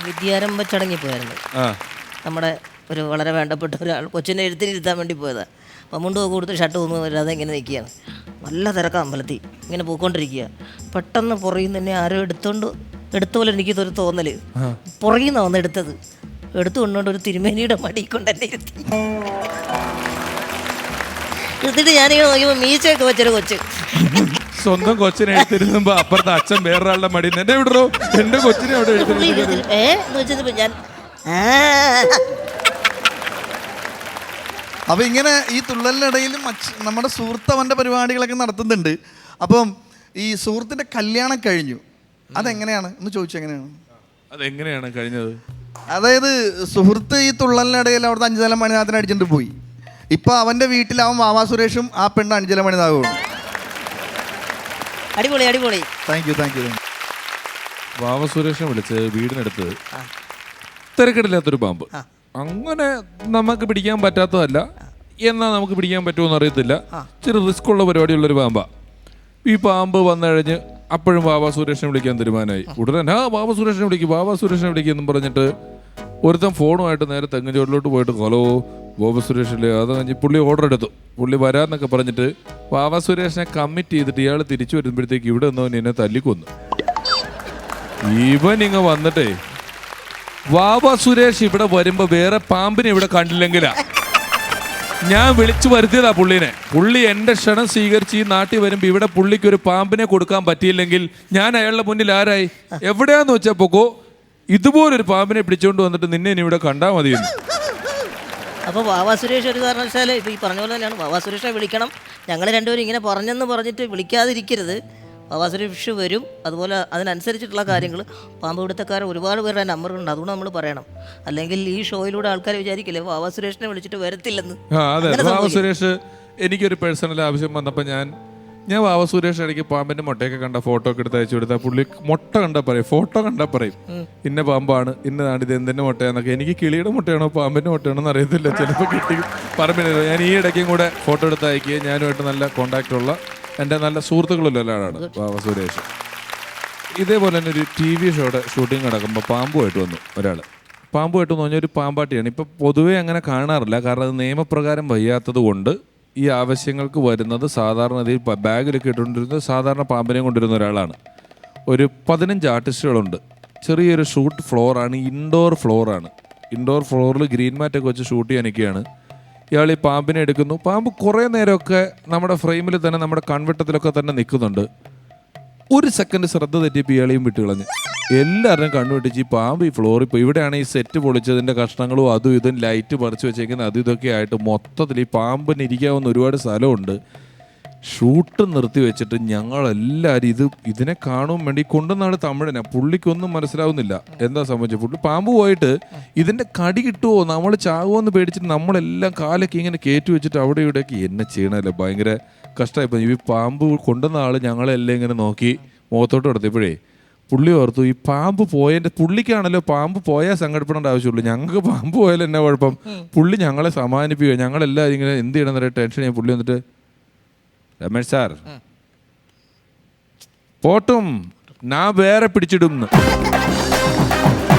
വിദ്യാരംഭ ചടങ്ങിൽ പോയായിരുന്നു. നമ്മുടെ ഒരു വളരെ വേണ്ടപ്പെട്ട ഒരാൾ കൊച്ചിനെ എഴുത്തിനിരുത്താൻ വേണ്ടി പോയതാണ്. അപ്പം മുണ്ട് കൊടുത്ത് ഷർട്ട് ഒന്നും വരാതെ ഇങ്ങനെ നിൽക്കുകയാണ്. നല്ല തിരക്കാണ് അമ്പലത്തിൽ. ഇങ്ങനെ പോയിക്കൊണ്ടിരിക്കുക. പെട്ടെന്ന് പുറകിൽ തന്നെ ആരോ എടുത്ത പോലെ എനിക്കിതൊരു തോന്നൽ. പുറകിൽ നിന്നാണ് വന്ന് എടുത്തു കൊണ്ടുകൊണ്ട് ഒരു തിരുമേനിയുടെ മടി കൊണ്ട് എന്നെ ഇരുത്തിട്ട് ഞാനിങ്ങനെ നോക്കിയപ്പോൾ മീശയൊക്കെ വെച്ചൊരു കൊച്ച്. സ്വന്തം കൊച്ചിനെ എടുത്തിരുന്നപ്പോ അപ്പുറത്തെ അച്ഛൻ വേറൊരാളുടെ മടി എന്നെ വിടറോ, എന്റെ കൊച്ചിനെ അവിടെ വെച്ചപ്പോ ഞാൻ അപ്പൊ ഇങ്ങനെ ഈ തുള്ളലിനിടയിൽ നമ്മുടെ സുഹൃത്ത് അവന്റെ പരിപാടികളൊക്കെ നടത്തുന്നുണ്ട്. അപ്പം ഈ സുഹൃത്തിന്റെ കല്യാണം കഴിഞ്ഞു, അതെങ്ങനെയാണ് ഒന്ന് ചോദിച്ചു? അതെങ്ങനെയാണ് കഴിഞ്ഞത്? അതായത് സുഹൃത്ത് ഈ തുള്ളലിനിടയിൽ അവിടുത്തെ അഞ്ചല മണിനാഥനെ അടിച്ചിട്ട് പോയി. ഇപ്പൊ അവന്റെ വീട്ടിൽ അവൻ വാവാ സുരേഷും ആ പെണ്ണ് അഞ്ചല മണിനാഥവും. അടിപൊളി അടിപൊളി. Thank you. വാവ സുരേഷിനെ വിളിച്ച് വീടിനടുത്ത് തിരക്കിടില്ലാത്തൊരു പാമ്പ്. അങ്ങനെ നമുക്ക് പിടിക്കാൻ പറ്റാത്തതല്ല, എന്നാൽ നമുക്ക് പിടിക്കാൻ പറ്റുമെന്ന് അറിയത്തില്ല. ഇച്ചിരി റിസ്ക് ഉള്ള പരിപാടിയുള്ളൊരു പാമ്പാ. ഈ പാമ്പ് വന്നു കഴിഞ്ഞ് അപ്പോഴും വാവാ സുരേഷിനെ വിളിക്കാൻ തീരുമാനമായി. ഉടനെ വാവാ സുരേഷിനെ വിളിക്കും എന്നും പറഞ്ഞിട്ട് ഒരുത്തൻ ഫോണുമായിട്ട് നേരെ തെങ്ങുചോട്ടിലോട്ട് പോയിട്ട് ഹലോ വാവാ സുരേഷില്ലേ, അത് കഴിഞ്ഞ് പുള്ളി ഓർഡർ എടുത്തു. പുള്ളി വരാന്നൊക്കെ പറഞ്ഞിട്ട് വാവാ സുരേഷിനെ കമ്മിറ്റ് ചെയ്തിട്ട് ഇയാൾ തിരിച്ചു വരുമ്പോഴത്തേക്ക് ഇവിടെ വന്നവൻ എന്നെ തല്ലിക്കൊന്നു. ഇവൻ ഇങ്ങ് വന്നിട്ടേ വാവാ സുരേഷ് ഇവിടെ വരുമ്പോ വേറെ പാമ്പിനെ ഇവിടെ കണ്ടില്ലെങ്കിലാ ഞാൻ വിളിച്ചു വരുത്തിയതാ പുള്ളിനെ. പുള്ളി എന്റെ ക്ഷണം സ്വീകരിച്ച് ഈ നാട്ടിൽ വരുമ്പോ ഇവിടെ പുള്ളിക്ക് ഒരു പാമ്പിനെ കൊടുക്കാൻ പറ്റിയില്ലെങ്കിൽ ഞാൻ അയാളുടെ മുന്നിൽ ആരായി? എവിടെയാന്ന് വെച്ചപ്പോ ഇതുപോലൊരു പാമ്പിനെ പിടിച്ചോണ്ട് വന്നിട്ട് നിന്നെ ഇനി ഇവിടെ കണ്ടാ മതിയെന്ന്. അപ്പോൾ വാവാ സുരേഷ് ഒരു കാരണവശാൽ ഇപ്പോൾ ഈ പറഞ്ഞ പോലെ തന്നെയാണ്. വാവാ സുരേഷിനെ വിളിക്കണം. ഞങ്ങൾ രണ്ടുപേരും ഇങ്ങനെ പറഞ്ഞെന്ന് പറഞ്ഞിട്ട് വിളിക്കാതിരിക്കരുത്. വാവാ സുരേഷ് വരും. അതുപോലെ അതിനനുസരിച്ചിട്ടുള്ള കാര്യങ്ങൾ പാമ്പ് പിടുത്തക്കാർ ഒരുപാട് പേരുടെ നമ്പറുണ്ട്, അതുകൊണ്ട് നമ്മൾ പറയണം. അല്ലെങ്കിൽ ഈ ഷോയിലൂടെ ആൾക്കാർ വിചാരിക്കില്ലേ വാവാ സുരേഷിനെ വിളിച്ചിട്ട് വരത്തില്ലെന്ന്. അതെ, വാവാ സുരേഷ് എനിക്കൊരു പേഴ്സണൽ ആവശ്യം വന്നപ്പോൾ ഞാൻ വാവാ സുരേഷ് ഇടയ്ക്ക് പാമ്പിന്റെ മുട്ടയൊക്കെ കണ്ട ഫോട്ടോ ഒക്കെ എടുത്ത് അയച്ചു കൊടുത്താൽ പുള്ളി മുട്ട കണ്ടാൽ പറയും, ഫോട്ടോ കണ്ടാൽ പറയും ഇന്ന പാമ്പാണ്, ഇന്നതാണ്, ഇത് എന്തിന്റെ മുട്ടയാന്നൊക്കെ. എനിക്ക് കിളിയുടെ മുട്ടയാണോ പാമ്പിന്റെ മുട്ടയാണോ എന്ന് അറിയത്തില്ല. ചിലപ്പോൾ കിട്ടി പറമ്പില്ല. ഞാൻ ഈ ഇടയ്ക്കും കൂടെ ഫോട്ടോ എടുത്ത് അയക്കുകയും ഞാനുമായിട്ട് നല്ല കോണ്ടാക്ട് ഉള്ള എൻ്റെ നല്ല സുഹൃത്തുക്കളുള്ള ഒരാളാണ് വാവാ സുരേഷ്. ഇതേപോലെ തന്നെ ഒരു TV ഷോയുടെ ഷൂട്ടിംഗ് നടക്കുമ്പോൾ പാമ്പുമായിട്ട് വന്നു ഒരാൾ. പാമ്പുമായിട്ട് വന്നു പറഞ്ഞാൽ ഒരു പാമ്പാട്ടിയാണ്. ഇപ്പം പൊതുവേ അങ്ങനെ കാണാറില്ല, കാരണം അത് നിയമപ്രകാരം വയ്യാത്തത് കൊണ്ട് ഈ ആവശ്യങ്ങൾക്ക് വരുന്നത് സാധാരണതയിൽ ബാഗിലൊക്കെ ഇട്ടുകൊണ്ടിരുന്നത് സാധാരണ പാമ്പിനെ കൊണ്ടിരുന്ന ഒരാളാണ്. ഒരു 15 ആർട്ടിസ്റ്റുകളുണ്ട്. ചെറിയൊരു ഷൂട്ട് ഫ്ലോറാണ്, ഇൻഡോർ ഫ്ലോറാണ്. ഇൻഡോർ ഫ്ലോറിൽ ഗ്രീൻ മാറ്റൊക്കെ വെച്ച് ഷൂട്ട് ചെയ്യാനൊക്കെയാണ്. ഇയാൾ ഈ പാമ്പിനെ എടുക്കുന്നു. പാമ്പ് കുറേ നേരമൊക്കെ നമ്മുടെ ഫ്രെയിമിൽ തന്നെ നമ്മുടെ കൺവെട്ടത്തിലൊക്കെ തന്നെ നിൽക്കുന്നുണ്ട്. ഒരു സെക്കൻഡ് ശ്രദ്ധ തെറ്റിയപ്പോൾ ഇയാളെയും വിട്ട് കളഞ്ഞ് എല്ലാവരുടെയും കണ്ണുവെട്ടിച്ച് ഈ പാമ്പ് ഈ ഫ്ലോറിൽ പോയി. ഇവിടെയാണ് ഈ സെറ്റ് പൊളിച്ചതിൻ്റെ കഷ്ണങ്ങളും അതും ഇതും ലൈറ്റ് പറിച്ച് വെച്ചേക്കുന്നത് അതും ഇതൊക്കെ ആയിട്ട് മൊത്തത്തിൽ ഈ പാമ്പിന് ഇരിക്കാവുന്ന ഒരുപാട് സ്ഥലമുണ്ട്. ഷൂട്ട് നിർത്തി വെച്ചിട്ട് ഞങ്ങളെല്ലാവരും ഇതിനെ കാണുവാൻ വേണ്ടി കൊണ്ടുവന്നാണ് തമിഴനെ. പുള്ളിക്കൊന്നും മനസ്സിലാവുന്നില്ല എന്താ സംഭവിച്ചത്. പുള്ളി പാമ്പ് പോയിട്ട് ഇതിൻ്റെ കടി കിട്ടുമോ, നമ്മൾ ചാകുമോ എന്ന് പേടിച്ചിട്ട് നമ്മളെല്ലാം കാലൊക്കെ ഇങ്ങനെ കയറ്റി വെച്ചിട്ട് അവിടെ ഇവിടെയൊക്കെ എന്നെ ചെയ്യണമല്ലോ, ഭയങ്കര കഷ്ടമായിപ്പോൾ. ഈ പാമ്പ് കൊണ്ടുവന്ന ആൾ ഞങ്ങളെല്ലാം ഇങ്ങനെ നോക്കി മുഖത്തോട്ട് കൊടുത്തപ്പോഴേ പുള്ളി ഓർത്തു ഈ പാമ്പ് പോയതിൻ്റെ പുള്ളിക്കാണല്ലോ പാമ്പ് പോയാൽ സങ്കടപ്പെടേണ്ട ആവശ്യമുള്ളൂ, ഞങ്ങൾക്ക് പാമ്പ് പോയാലും എന്നാ കുഴപ്പം. പുള്ളി ഞങ്ങളെ സമാധാനിപ്പിക്കുക. ഞങ്ങളെല്ലാവരും ഇങ്ങനെ എന്ത് ചെയ്യണമെന്നറിയാം ടെൻഷൻ ചെയ്യാൻ. പുള്ളി വന്നിട്ട് രമേശ് സാർ പോട്ടും ഞാൻ വേറെ പിടിച്ചിടും.